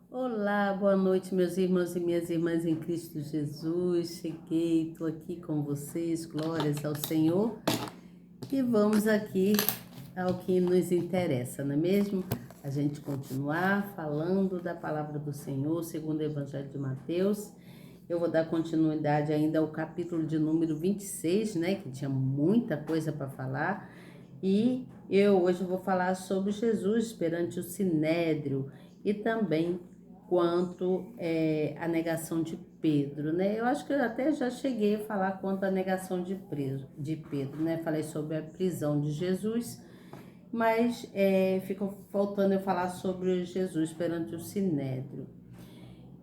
Olá, boa noite, meus irmãos e minhas irmãs em Cristo Jesus. Cheguei, estou aqui com vocês, glórias ao Senhor. E vamos aqui ao que nos interessa, não é mesmo? A gente continuar falando da palavra do Senhor, segundo o Evangelho de Mateus. Eu vou dar continuidade ainda ao capítulo de número 26, né? Que tinha muita coisa para falar. E eu hoje vou falar sobre Jesus perante o Sinédrio e também quanto a negação de Pedro, né? Eu acho que eu até já cheguei a falar quanto à negação de Pedro, né? Falei sobre a prisão de Jesus, mas ficou faltando eu falar sobre Jesus perante o Sinédrio.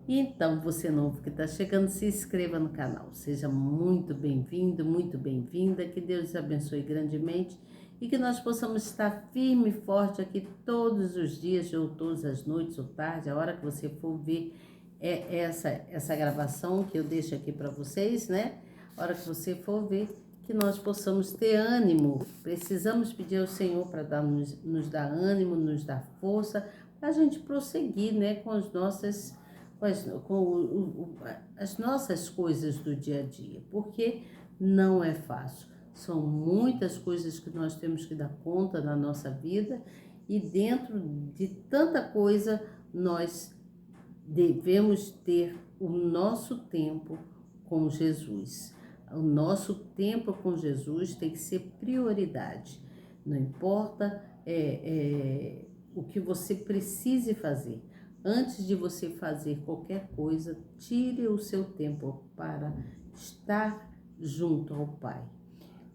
Então, você novo que está chegando, se inscreva no canal. Seja muito bem-vindo, muito bem-vinda. Que Deus abençoe grandemente e que nós possamos estar firme e forte aqui todos os dias, ou todas as noites, ou tarde, a hora que você for ver essa gravação que eu deixo aqui para vocês, né? A hora que você for ver, que nós possamos ter ânimo. Precisamos pedir ao Senhor para nos dar ânimo, nos dar força, para a gente prosseguir, né, com as nossas as nossas coisas do dia a dia, porque não é fácil. São muitas coisas que nós temos que dar conta na nossa vida e dentro de tanta coisa nós devemos ter o nosso tempo com Jesus. O nosso tempo com Jesus tem que ser prioridade. Não importa o que você precise fazer. Antes de você fazer qualquer coisa, tire o seu tempo para estar junto ao Pai.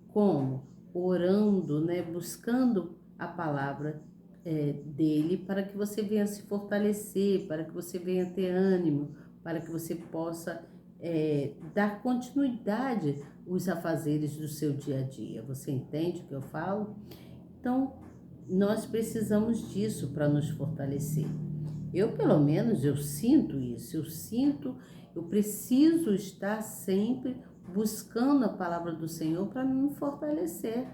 Como? Orando, né? Buscando a palavra dele para que você venha se fortalecer, para que você venha ter ânimo, para que você possa dar continuidade aos afazeres do seu dia a dia. Você entende o que eu falo? Então, nós precisamos disso para nos fortalecer. Eu, pelo menos, eu sinto isso, eu preciso estar sempre buscando a palavra do Senhor para me fortalecer.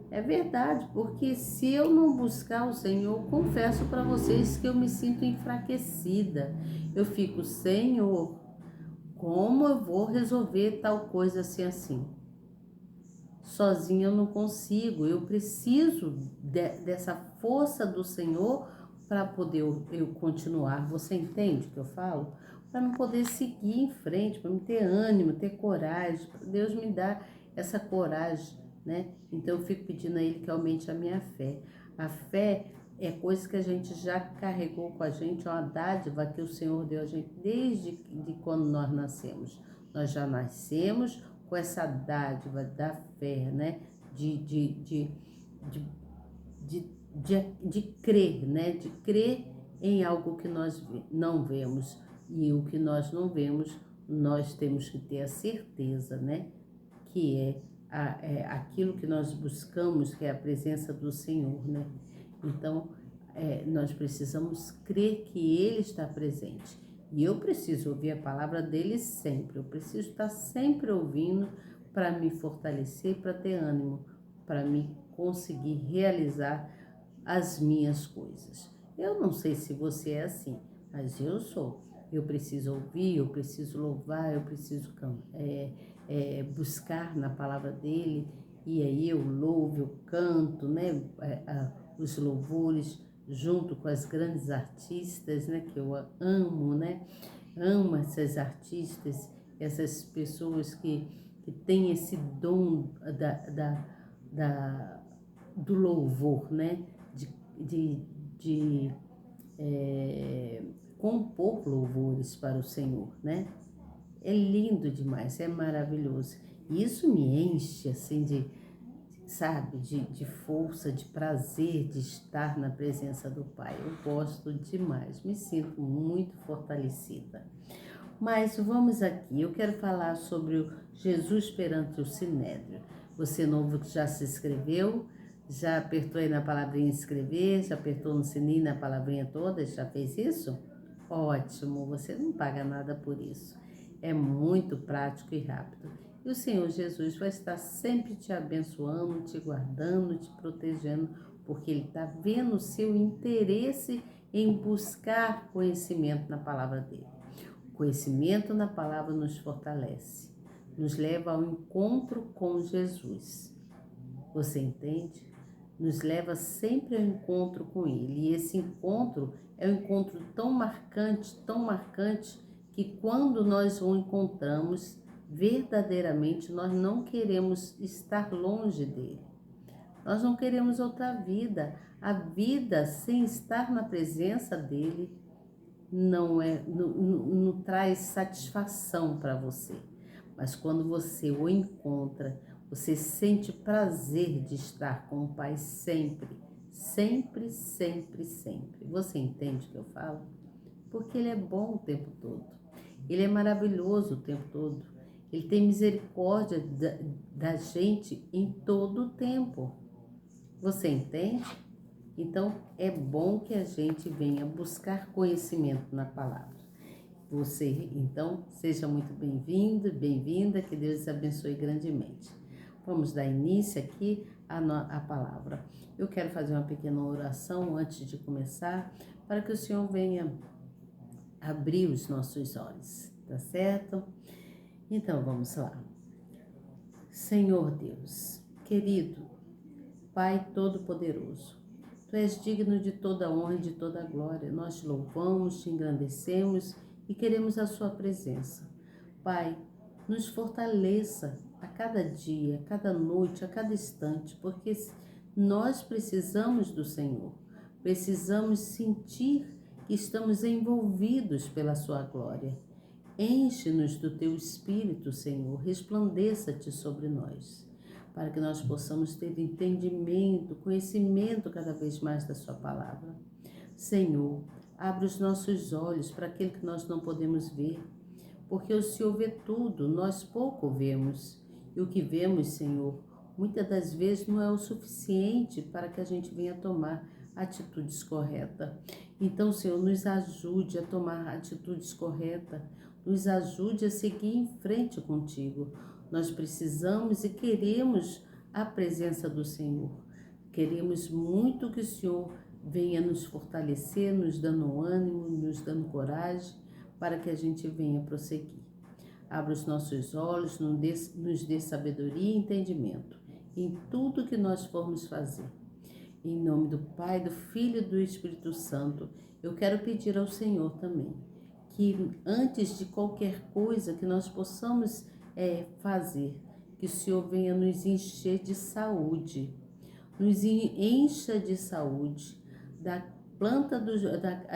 É verdade, porque se eu não buscar o Senhor, confesso para vocês que eu me sinto enfraquecida. Eu fico, Senhor, como eu vou resolver tal coisa assim? Sozinha eu não consigo, eu preciso dessa força do Senhor para poder eu continuar. Você entende o que eu falo? Para não poder seguir em frente, para me ter ânimo, ter coragem, para Deus me dar essa coragem, né? Então eu fico pedindo a Ele que aumente a minha fé. A fé é coisa que a gente já carregou com a gente, é uma dádiva que o Senhor deu a gente desde de quando nós nascemos. Nós já nascemos com essa dádiva da fé, né? De, de, de crer, né? De crer em algo que nós não vemos. E o que nós não vemos, nós temos que ter a certeza, né? Que é aquilo que nós buscamos, que é a presença do Senhor, né? Então, nós precisamos crer que Ele está presente. E eu preciso ouvir a palavra dele sempre. Eu preciso estar sempre ouvindo para me fortalecer, para ter ânimo, para me conseguir realizar as minhas coisas. Eu não sei se você é assim, mas eu sou. Eu preciso ouvir, eu preciso louvar, eu preciso buscar na palavra dele. E aí eu louvo, eu canto, né? Os louvores junto com as grandes artistas, né? Que eu amo, né? Amo essas artistas, essas pessoas que têm esse dom da, do louvor, né? De, de compor louvores para o Senhor, né? É lindo demais, é maravilhoso. E isso me enche, assim, sabe, de força, de prazer de estar na presença do Pai. Eu gosto demais, me sinto muito fortalecida. Mas vamos aqui, eu quero falar sobre o Jesus perante o Sinédrio. Você novo que já se inscreveu, já apertou aí na palavrinha inscrever, já apertou no sininho na palavrinha toda, já fez isso? Ótimo, você não paga nada por isso. É muito prático e rápido. E o Senhor Jesus vai estar sempre te abençoando, te guardando, te protegendo, porque Ele está vendo o seu interesse em buscar conhecimento na palavra dele. O conhecimento na palavra nos fortalece, nos leva ao encontro com Jesus. Você entende? Nos leva sempre ao encontro com ele. E esse encontro é um encontro tão marcante, que quando nós o encontramos, verdadeiramente nós não queremos estar longe dele. Nós não queremos outra vida. A vida sem estar na presença dele não traz satisfação para você. Mas quando você o encontra, você sente prazer de estar com o Pai sempre, sempre, sempre, sempre. Você entende o que eu falo? Porque Ele é bom o tempo todo. Ele é maravilhoso o tempo todo. Ele tem misericórdia da gente em todo o tempo. Você entende? Então, é bom que a gente venha buscar conhecimento na palavra. Você, então, seja muito bem-vindo, bem-vinda, que Deus abençoe grandemente. Vamos dar início aqui à palavra. Eu quero fazer uma pequena oração antes de começar, para que o Senhor venha abrir os nossos olhos, tá certo? Então, vamos lá. Senhor Deus, querido Pai Todo-Poderoso, Tu és digno de toda honra e de toda glória. Nós te louvamos, te engrandecemos e queremos a sua presença. Pai, nos fortaleça a cada dia, a cada noite, a cada instante, porque nós precisamos do Senhor. Precisamos sentir que estamos envolvidos pela sua glória. Enche-nos do teu Espírito, Senhor, resplandeça-te sobre nós, para que nós possamos ter entendimento, conhecimento cada vez mais da sua palavra. Senhor, abre os nossos olhos para aquilo que nós não podemos ver, porque o Senhor vê tudo, nós pouco vemos. E o que vemos, Senhor, muitas das vezes não é o suficiente para que a gente venha tomar atitudes corretas. Então, Senhor, nos ajude a tomar atitudes corretas, nos ajude a seguir em frente contigo. Nós precisamos e queremos a presença do Senhor. Queremos muito que o Senhor venha nos fortalecer, nos dando ânimo, nos dando coragem, para que a gente venha prosseguir. Abra os nossos olhos, nos dê sabedoria e entendimento em tudo que nós formos fazer. Em nome do Pai, do Filho e do Espírito Santo, eu quero pedir ao Senhor também, que antes de qualquer coisa que nós possamos fazer, que o Senhor venha nos encher de saúde, nos encha de saúde, da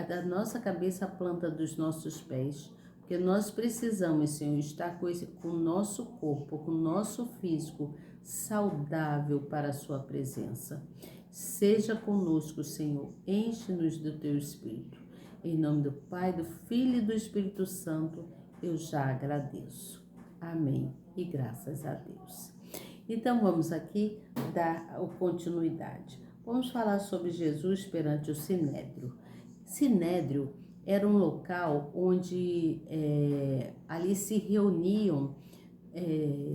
da nossa cabeça à planta dos nossos pés, porque nós precisamos, Senhor, estar com o nosso corpo, com o nosso físico saudável para a sua presença. Seja conosco, Senhor, enche-nos do teu Espírito. Em nome do Pai, do Filho e do Espírito Santo, eu já agradeço. Amém. E graças a Deus. Então, vamos aqui dar continuidade. Vamos falar sobre Jesus perante o Sinédrio. Sinédrio era um local onde ali se reuniam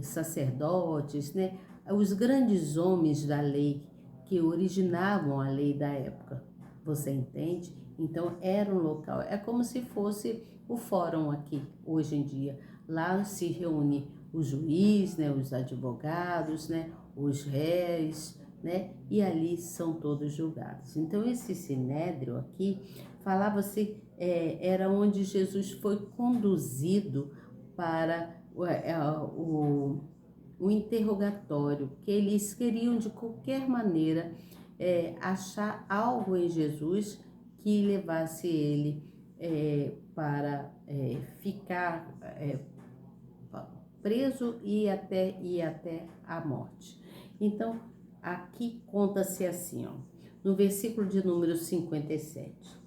sacerdotes, né? Os grandes homens da lei que originavam a lei da época. Você entende? Então, era um local, é como se fosse o fórum aqui, hoje em dia. Lá se reúne o juiz, né, os advogados, né, os réis, né, e ali são todos julgados. Então, esse sinédrio aqui, falava-se, era onde Jesus foi conduzido para o interrogatório, que eles queriam de qualquer maneira achar algo em Jesus que levasse ele para ficar preso e até a morte. Então, aqui conta-se assim, ó, no versículo de número 57.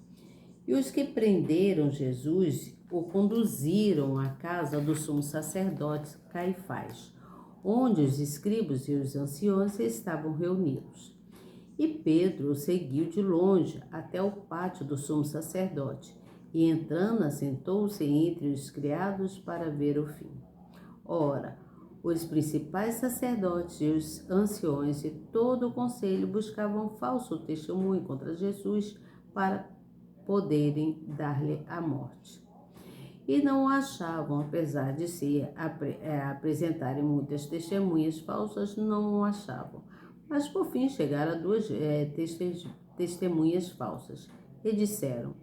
E os que prenderam Jesus o conduziram à casa do sumo sacerdote Caifás, onde os escribas e os anciões estavam reunidos. E Pedro o seguiu de longe até o pátio do sumo sacerdote, e entrando assentou-se entre os criados para ver o fim. Ora, os principais sacerdotes e os anciões e todo o conselho buscavam falso testemunho contra Jesus para poderem dar-lhe a morte. E não o achavam, apesar de se apresentarem muitas testemunhas falsas, não o achavam. Mas por fim chegaram a duas testemunhas falsas e disseram: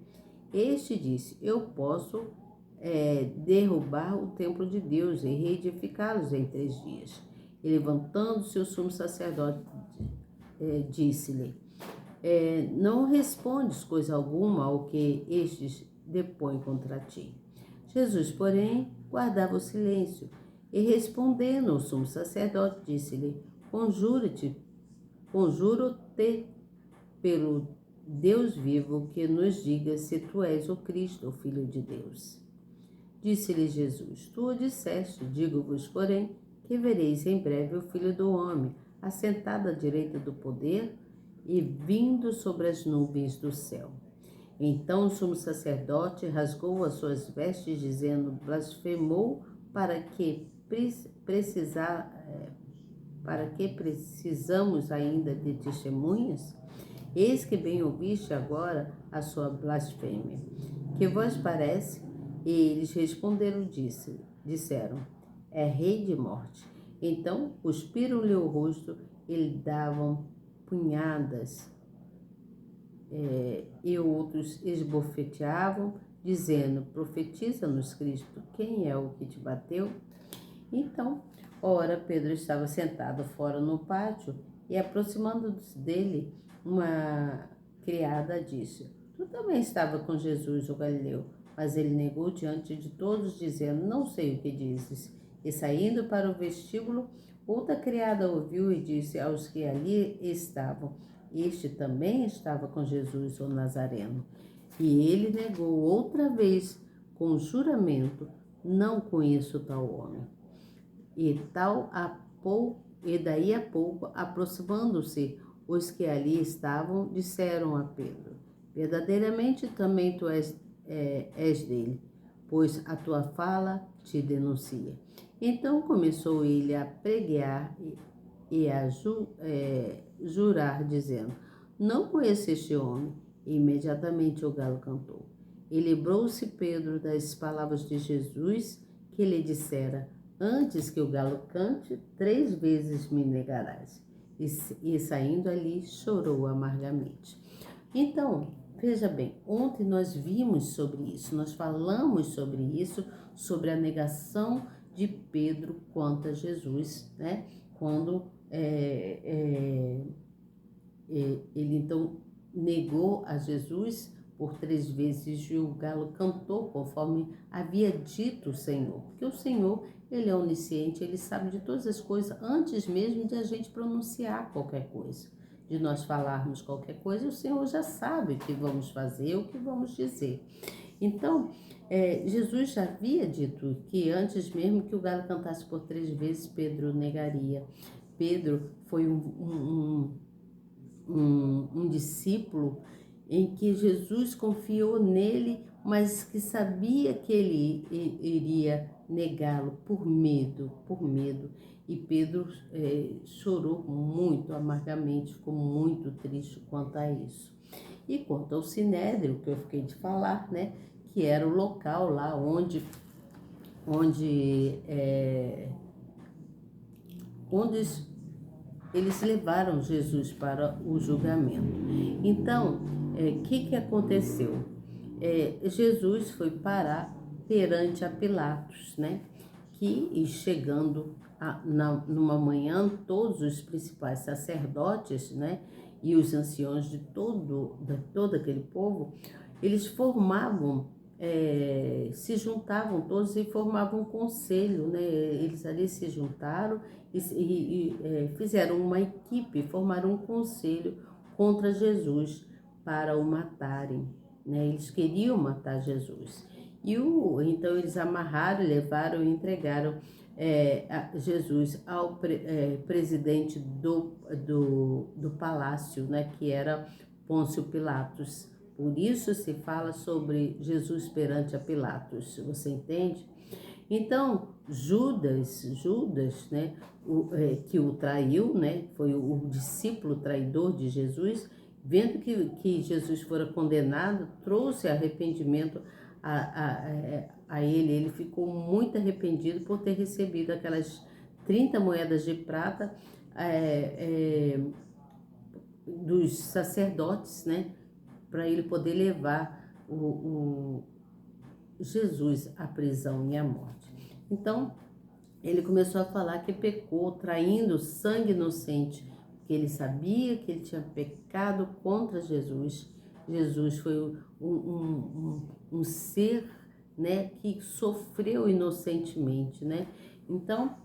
Este disse, eu posso derrubar o templo de Deus e reedificá-los em 3 dias. E levantando-se o sumo sacerdote, disse-lhe: Não respondes coisa alguma ao que estes depõem contra ti. Jesus, porém, guardava o silêncio, e respondendo o sumo sacerdote, disse-lhe: Conjuro-te pelo Deus vivo, que nos diga se tu és o Cristo, o Filho de Deus. Disse-lhe Jesus: Tu o disseste, digo-vos, porém, que vereis em breve o Filho do Homem, assentado à direita do poder e vindo sobre as nuvens do céu. Então o sumo sacerdote rasgou as suas vestes, dizendo: Blasfemou, para que precisamos ainda de testemunhas? Eis que bem ouviste agora a sua blasfêmia. Que vos parece? E eles responderam, disseram: É rei de morte. Então cuspiram-lhe o rosto e lhe davam punhadas. E outros esbofeteavam, dizendo: Profetiza-nos, Cristo, quem é o que te bateu? Então, ora, Pedro estava sentado fora no pátio e, aproximando-se dele, uma criada disse: Tu também estava com Jesus, o Galileu. Mas ele negou diante de todos, dizendo: Não sei o que dizes. E saindo para o vestíbulo, outra criada ouviu e disse aos que ali estavam: Este também estava com Jesus, o Nazareno. E ele negou outra vez, com juramento: Não conheço tal homem. E daí a pouco, aproximando-se os que ali estavam, disseram a Pedro: Verdadeiramente também tu és dele, pois a tua fala te denuncia. Então começou ele a preguear e a jurar, dizendo: Não conheço este homem. E imediatamente o galo cantou. E lembrou-se Pedro das palavras de Jesus, que lhe dissera: Antes que o galo cante, 3 vezes me negarás. E saindo ali, chorou amargamente. Então, veja bem, ontem nós vimos sobre isso, nós falamos sobre isso, sobre a negação de Pedro quanto a Jesus, né? Quando ele então negou a Jesus por 3 vezes e o galo cantou conforme havia dito o Senhor. Porque o Senhor, ele é onisciente, ele sabe de todas as coisas antes mesmo de a gente pronunciar qualquer coisa. De nós falarmos qualquer coisa, o Senhor já sabe o que vamos fazer, o que vamos dizer. Então, Jesus já havia dito que antes mesmo que o galo cantasse por 3 vezes, Pedro negaria. Pedro foi um discípulo em que Jesus confiou nele, mas que sabia que ele iria negá-lo por medo. E Pedro chorou muito amargamente, ficou muito triste quanto a isso. E quanto ao Sinédrio, que eu fiquei de falar, né, que era o local lá onde eles levaram Jesus para o julgamento. Então, o que aconteceu? Jesus foi parar perante a Pilatos, né? Que chegando numa manhã, todos os principais sacerdotes, né? E os anciãos de todo aquele povo, eles se juntavam todos e formavam um conselho, né? Eles ali se juntaram e fizeram uma equipe, formaram um conselho contra Jesus para o matarem, né? Eles queriam matar Jesus. Então eles amarraram, levaram e entregaram Jesus ao presidente do palácio, né? Que era Pôncio Pilatos. Por isso se fala sobre Jesus perante a Pilatos, você entende? Então, Judas, né, que o traiu, né, foi o discípulo traidor de Jesus, vendo que Jesus fora condenado, trouxe arrependimento a ele. Ele ficou muito arrependido por ter recebido aquelas 30 moedas de prata dos sacerdotes, né? Para ele poder levar o Jesus à prisão e à morte. Então, ele começou a falar que pecou, traindo sangue inocente, porque ele sabia que ele tinha pecado contra Jesus. Jesus foi um ser, né, que sofreu inocentemente, né? Então,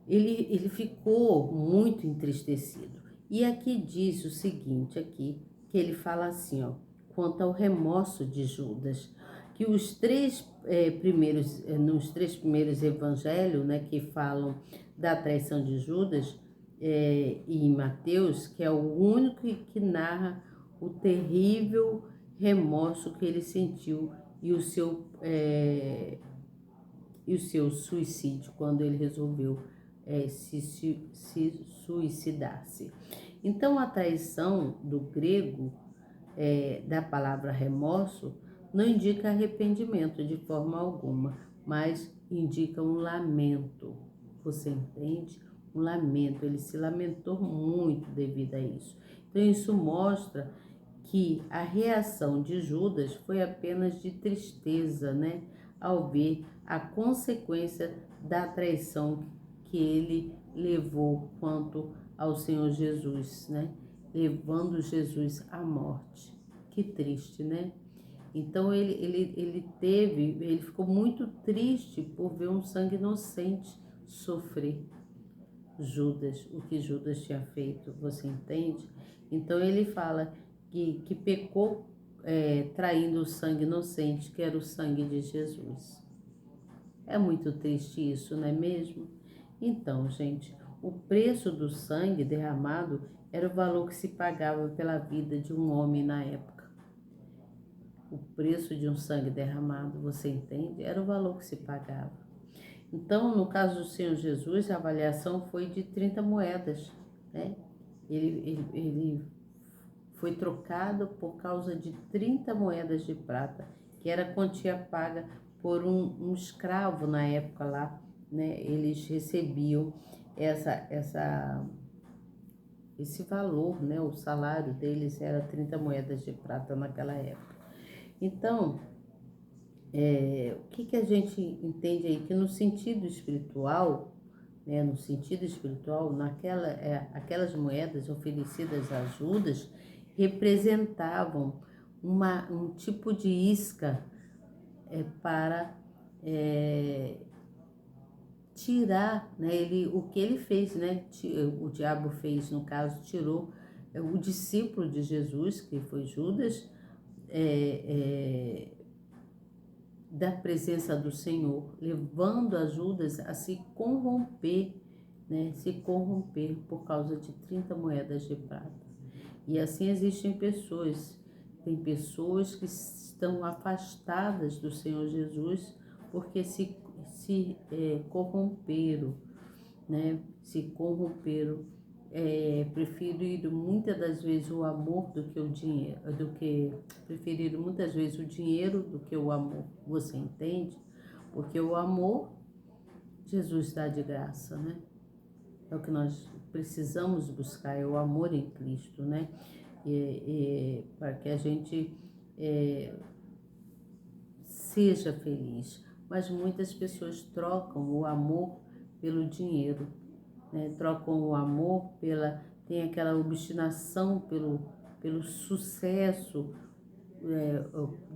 ele ficou muito entristecido. E aqui diz o seguinte, aqui, que ele fala assim, ó, quanto ao remorso de Judas, que os nos três primeiros evangelhos, né, que falam da traição de Judas, e em Mateus, que é o único que narra o terrível remorso que ele sentiu e o seu suicídio, quando ele resolveu se suicidar-se. Então, a traição do grego, da palavra remorso, não indica arrependimento de forma alguma, mas indica um lamento. Você entende? Um lamento. Ele se lamentou muito devido a isso. Então, isso mostra que a reação de Judas foi apenas de tristeza, né? Ao ver a consequência da traição que ele levou quanto ao Senhor Jesus, né? Levando Jesus à morte. Que triste, né? Então ele ficou muito triste por ver um sangue inocente sofrer. Judas, o que Judas tinha feito, você entende? Então ele fala que pecou traindo o sangue inocente, que era o sangue de Jesus. É muito triste isso, não é mesmo? Então, gente, o preço do sangue derramado era o valor que se pagava pela vida de um homem na época. O preço de um sangue derramado, você entende? Era o valor que se pagava. Então, no caso do Senhor Jesus, a avaliação foi de 30 moedas, né? Ele foi trocado por causa de 30 moedas de prata, que era a quantia paga por um escravo na época lá, né? Eles recebiam esse valor, né? O salário deles era 30 moedas de prata naquela época. Então, o que a gente entende aí? Que no sentido espiritual, né, no sentido espiritual, aquelas moedas oferecidas a Judas representavam um tipo de isca para tirar, né, o que ele fez, né, o diabo fez, no caso, tirou o discípulo de Jesus, que foi Judas, da presença do Senhor, levando a Judas a se corromper, né? Se corromper por causa de 30 moedas de prata. E assim existem pessoas, tem pessoas que estão afastadas do Senhor Jesus porque se corromperam, né? Se corromperam, preferiram muitas das vezes o amor do que o dinheiro, preferiram muitas vezes o dinheiro do que o amor, você entende? Porque o amor, Jesus dá de graça, né? É o que nós precisamos buscar, é o amor em Cristo, né? Para que a gente seja feliz. Mas muitas pessoas trocam o amor pelo dinheiro, né? Trocam o amor tem aquela obstinação pelo sucesso,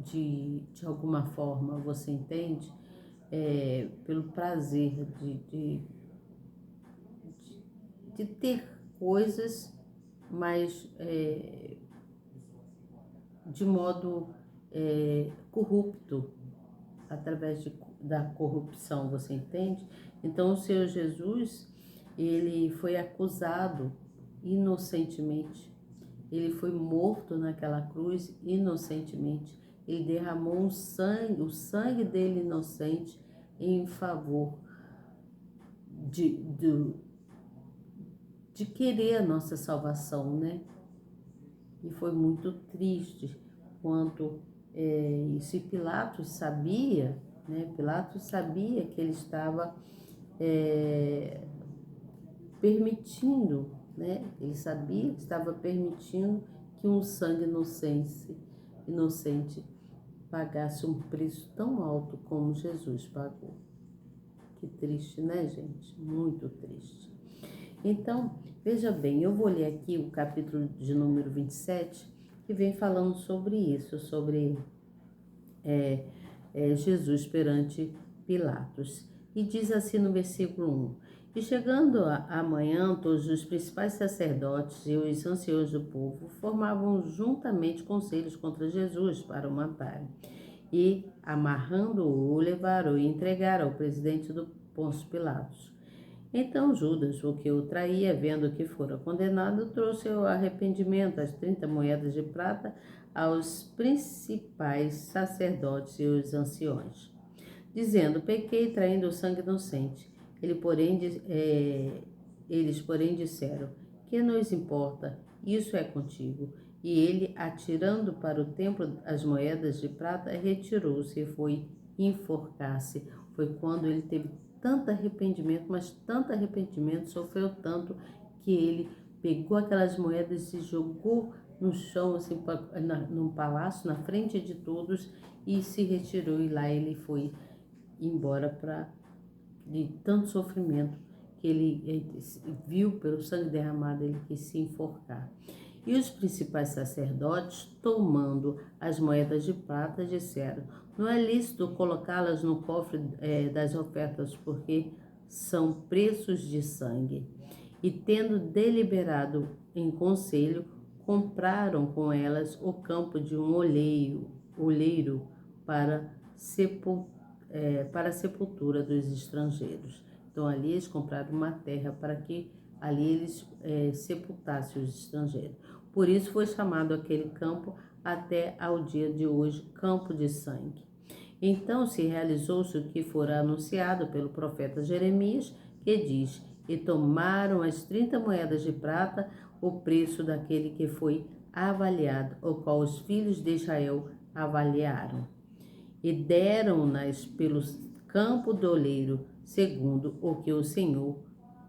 de alguma forma, você entende? Pelo prazer de ter coisas, mas de modo corrupto, através da corrupção, você entende? Então o Senhor Jesus, ele foi acusado inocentemente, ele foi morto naquela cruz inocentemente, ele derramou o sangue dele inocente em favor de querer a nossa salvação, né? E foi muito triste quanto isso. E Pilatos sabia, né? Pilatos sabia que ele estava permitindo, né? Ele sabia que estava permitindo que um sangue inocente pagasse um preço tão alto como Jesus pagou. Que triste, né, gente? Muito triste. Então, veja bem, eu vou ler aqui o capítulo de número 27, que vem falando sobre isso, sobre Jesus perante Pilatos. E diz assim no versículo 1: E chegando a manhã, todos os principais sacerdotes e os anciãos do povo formavam juntamente conselhos contra Jesus para o matarem. E, amarrando-o, o levaram e entregaram ao presidente do Pôncio Pilatos. Então Judas, o que o traía, vendo que fora condenado, trouxe ao arrependimento as 30 moedas de prata aos principais sacerdotes e os anciões, dizendo: pequei traindo o sangue inocente. Eles, porém, disseram: que nos importa? Isso é contigo. E ele, atirando para o templo as moedas de prata, retirou-se e foi enforcar-se. Foi quando ele teve tanto arrependimento, mas tanto arrependimento, sofreu tanto, que ele pegou aquelas moedas e jogou no chão, assim, num palácio, na frente de todos, e se retirou. E lá ele foi embora de tanto sofrimento que ele viu pelo sangue derramado, ele quis se enforcar. E os principais sacerdotes, tomando as moedas de prata, disseram: não é lícito colocá-las no cofre das ofertas, porque são preços de sangue. E tendo deliberado em conselho, compraram com elas o campo de um oleiro para a sepultura dos estrangeiros. Então ali eles compraram uma terra para que ali eles sepultassem os estrangeiros. Por isso foi chamado aquele campo até ao dia de hoje, campo de sangue. Então se realizou-se o que fora anunciado pelo profeta Jeremias, que diz: e tomaram as 30 moedas de prata, o preço daquele que foi avaliado, o qual os filhos de Israel avaliaram, e deram-nas pelo campo do oleiro, segundo o que o Senhor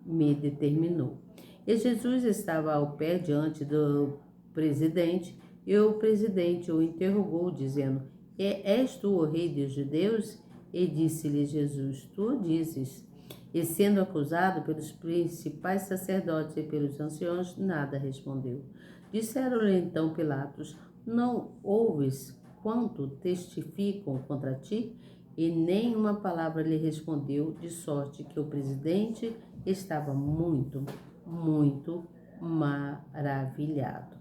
me determinou. E Jesus estava ao pé diante do presidente, e o presidente o interrogou, dizendo: és tu o rei dos judeus? E disse-lhe Jesus: tu o dizes. E sendo acusado pelos principais sacerdotes e pelos anciãos, nada respondeu. Disseram-lhe então Pilatos: não ouves quanto testificam contra ti? E nenhuma palavra lhe respondeu, de sorte que o presidente estava muito, muito maravilhado.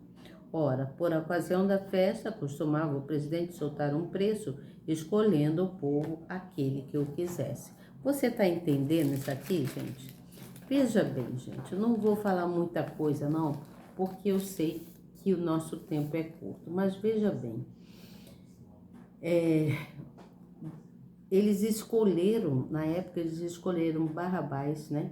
Ora, por ocasião da festa, costumava o presidente soltar um preço, escolhendo o povo aquele que o quisesse. Você está entendendo isso aqui, gente? Veja bem, gente, eu não vou falar muita coisa, não, porque eu sei que o nosso tempo é curto, mas veja bem, eles escolheram, na época eles escolheram Barrabás, né?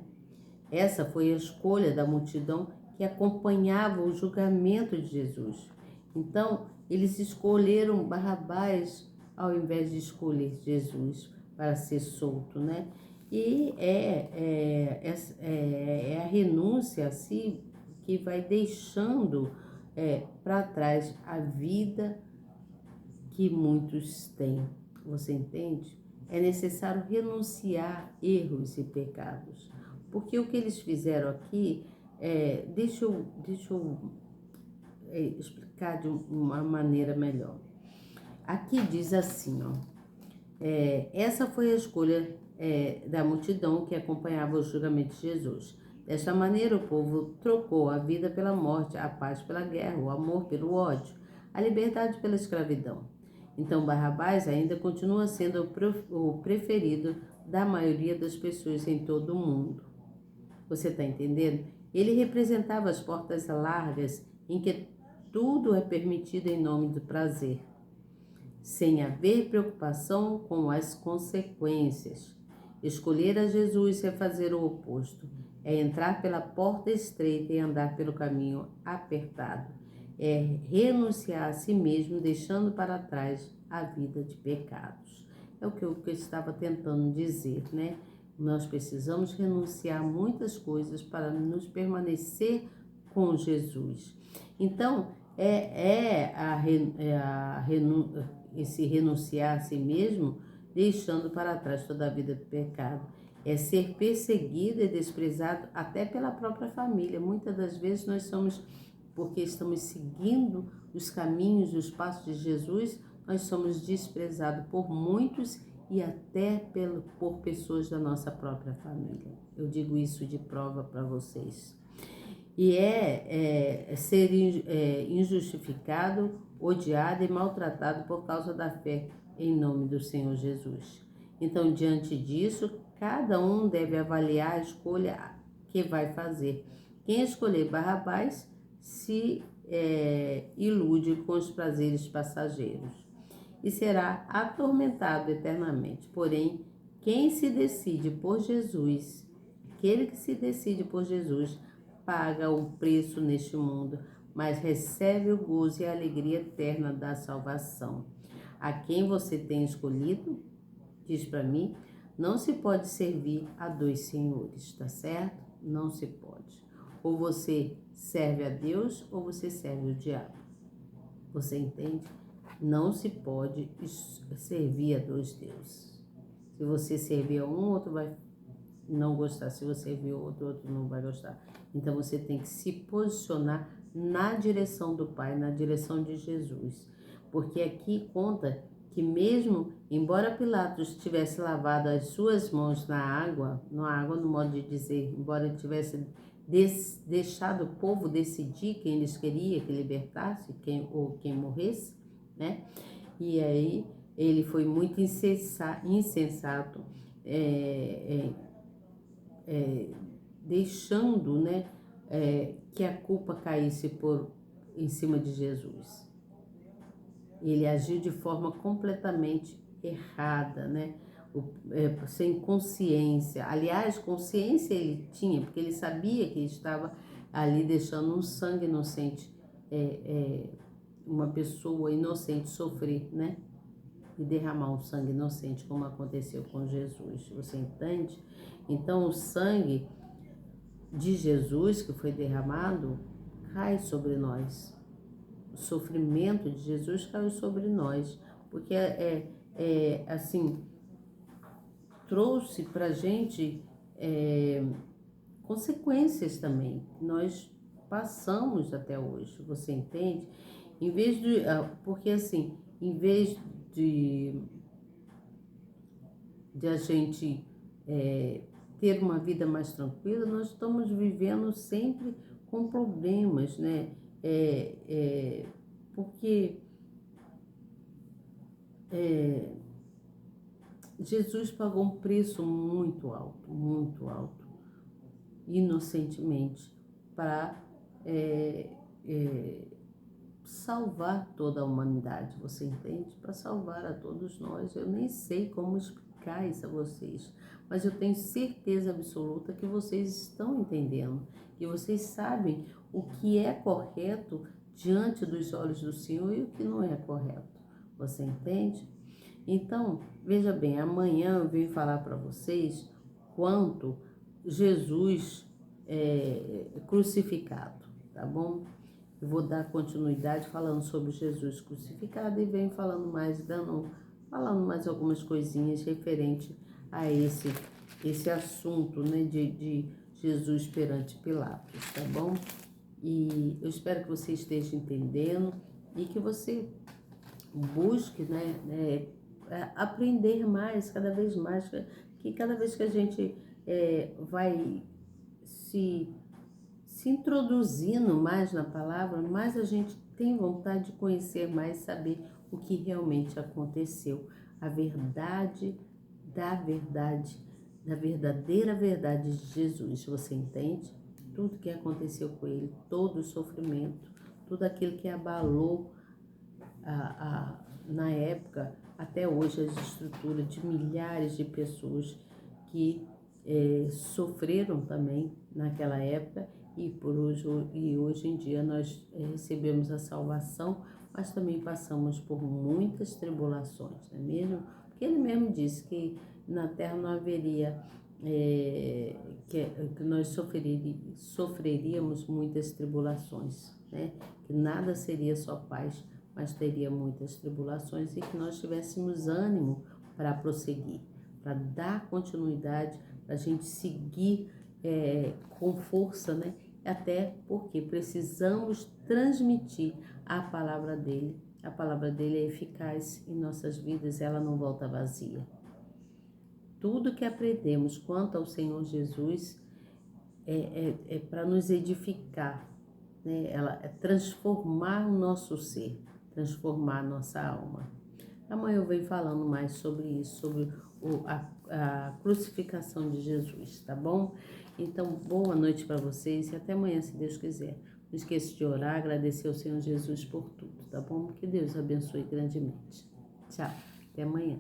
Essa foi a escolha da multidão que acompanhava o julgamento de Jesus. Então, eles escolheram Barrabás ao invés de escolher Jesus para ser solto, né? E é a renúncia assim que vai deixando para trás a vida que muitos têm. Você entende? É necessário renunciar erros e pecados. Porque o que eles fizeram aqui, deixa eu explicar de uma maneira melhor. Aqui diz assim, ó, essa foi a escolha da multidão que acompanhava o julgamento de Jesus. Desta maneira, o povo trocou a vida pela morte, a paz pela guerra, o amor pelo ódio, a liberdade pela escravidão. Então, Barrabás ainda continua sendo o preferido da maioria das pessoas em todo o mundo. Você está entendendo? Ele representava as portas largas em que tudo é permitido em nome do prazer, sem haver preocupação com as consequências. Escolher a Jesus é fazer o oposto. é entrar pela porta estreita e andar pelo caminho apertado. É renunciar a si mesmo, deixando para trás a vida de pecados. É o que eu estava tentando dizer, né? Nós precisamos renunciar a muitas coisas para nos permanecer com Jesus. Então, esse renunciar a si mesmo, deixando para trás toda a vida de pecado. É ser perseguido e desprezado até pela própria família. Muitas das vezes nós somos, porque estamos seguindo os caminhos, os passos de Jesus, nós somos desprezados por muitos e até por pessoas da nossa própria família. Eu digo isso de prova para vocês. E ser injustificado, odiado e maltratado por causa da fé em nome do Senhor Jesus. Então, diante disso, cada um deve avaliar a escolha que vai fazer. Quem escolher Barrabás se ilude com os prazeres passageiros e será atormentado eternamente. Porém, quem se decide por Jesus, aquele que se decide por Jesus, paga o preço neste mundo, mas recebe o gozo e a alegria eterna da salvação. A quem você tem escolhido, diz para mim, não se pode servir a dois senhores, tá certo? Não se pode. Ou você serve a Deus ou você serve o diabo. Você entende? Não se pode servir a dois deuses. Se você servir a um, outro vai não gostar. Se você servir a outro, outro não vai gostar. Então você tem que se posicionar na direção do Pai, na direção de Jesus. Porque aqui conta que mesmo, embora Pilatos tivesse lavado as suas mãos na água no modo de dizer, embora ele tivesse deixado o povo decidir quem eles queriam que libertasse, quem morresse, né? E aí ele foi muito insensato, deixando, né, que a culpa caísse em cima de Jesus. Ele agiu de forma completamente errada, né? Sem consciência. Aliás, consciência ele tinha, porque ele sabia que ele estava ali deixando um sangue inocente, uma pessoa inocente sofrer, né? E derramar um sangue inocente, como aconteceu com Jesus. Você entende? Então, o sangue de Jesus que foi derramado cai sobre nós. O sofrimento de Jesus caiu sobre nós, porque assim, trouxe para a gente consequências também, que nós passamos até hoje, você entende? Em vez de, porque assim, em vez de a gente ter uma vida mais tranquila, nós estamos vivendo sempre com problemas, né? Porque Jesus pagou um preço muito alto, inocentemente, para salvar toda a humanidade, você entende? Para salvar a todos nós. Eu nem sei como explicar isso a vocês, mas eu tenho certeza absoluta que vocês estão entendendo, que vocês sabem o que é correto diante dos olhos do Senhor e o que não é correto. Você entende? Então, veja bem, amanhã eu venho falar para vocês quanto Jesus é crucificado, tá bom? Eu vou dar continuidade falando sobre Jesus crucificado e venho falando mais algumas coisinhas referente a esse assunto, né, de Jesus perante Pilatos, tá bom? E eu espero que você esteja entendendo e que você busque, né, aprender mais, cada vez mais, que cada vez que a gente vai se introduzindo mais na palavra, mais a gente tem vontade de conhecer mais, saber o que realmente aconteceu, a verdade da verdade, da verdadeira verdade de Jesus, você entende? Tudo que aconteceu com ele, todo o sofrimento, tudo aquilo que abalou na época, até hoje, as estruturas de milhares de pessoas que sofreram também naquela época e hoje em dia nós recebemos a salvação, mas também passamos por muitas tribulações, não é mesmo? Porque ele mesmo disse que na terra não haveria, que nós sofreríamos muitas tribulações, né? Que nada seria só paz, mas teria muitas tribulações e que nós tivéssemos ânimo para prosseguir, para dar continuidade, para a gente seguir com força, né? Até porque precisamos transmitir a palavra dele. A palavra dele é eficaz em nossas vidas, ela não volta vazia. Tudo que aprendemos quanto ao Senhor Jesus é para nos edificar, né? Ela é transformar o nosso ser, transformar a nossa alma. Amanhã eu venho falando mais sobre isso, sobre a crucificação de Jesus, tá bom? Então, boa noite para vocês e até amanhã, se Deus quiser. Não esqueça de orar, agradecer ao Senhor Jesus por tudo, tá bom? Que Deus abençoe grandemente. Tchau, até amanhã.